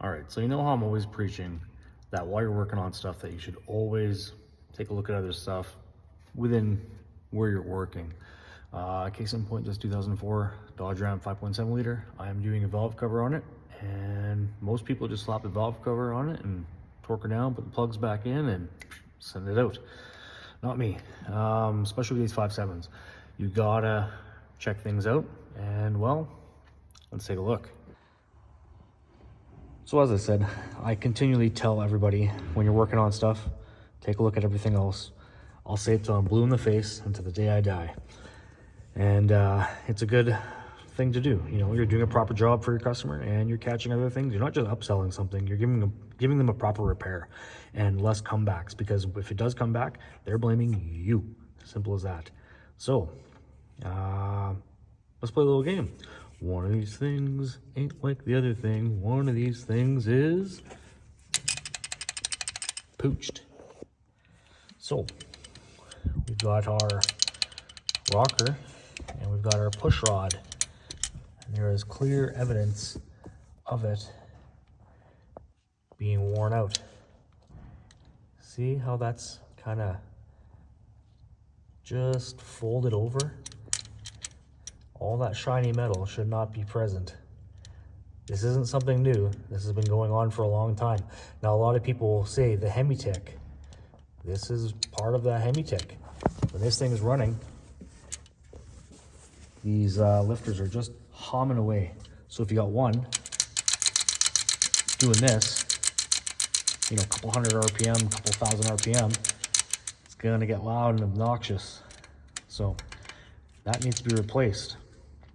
All right, so you know how I'm always preaching that while you're working on stuff that you should always take a look at other stuff within where you're working. Case in point, this 2004 Dodge Ram 5.7 liter. I am doing a valve cover on it, and most people just slap the valve cover on it and torque her down, put the plugs back in, and send it out. Not me, especially with these 5.7s. You gotta check things out, and well, let's take a look. So as I said, I continually tell everybody when you're working on stuff, take a look at everything else. I'll say it till I'm blue in the face and to the day I die. And it's a good thing to do. You know, you're doing a proper job for your customer and you're catching other things. You're not just upselling something, you're giving them a proper repair and less comebacks, because if it does come back, they're blaming you. Simple as that. So, let's play a little game. One of these things ain't like the other thing. One of these things is pooched. So, we've got our rocker and we've got our push rod. And there is clear evidence of it being worn out. See how that's kind of just folded over? All that shiny metal should not be present. This isn't something new. This has been going on for a long time. Now, a lot of people will say the HEMI tech. This is part of the HEMI tech. When this thing is running, these lifters are just humming away. So if you got one doing this, you know, a couple hundred RPM, a couple thousand RPM, it's gonna get loud and obnoxious. So that needs to be replaced.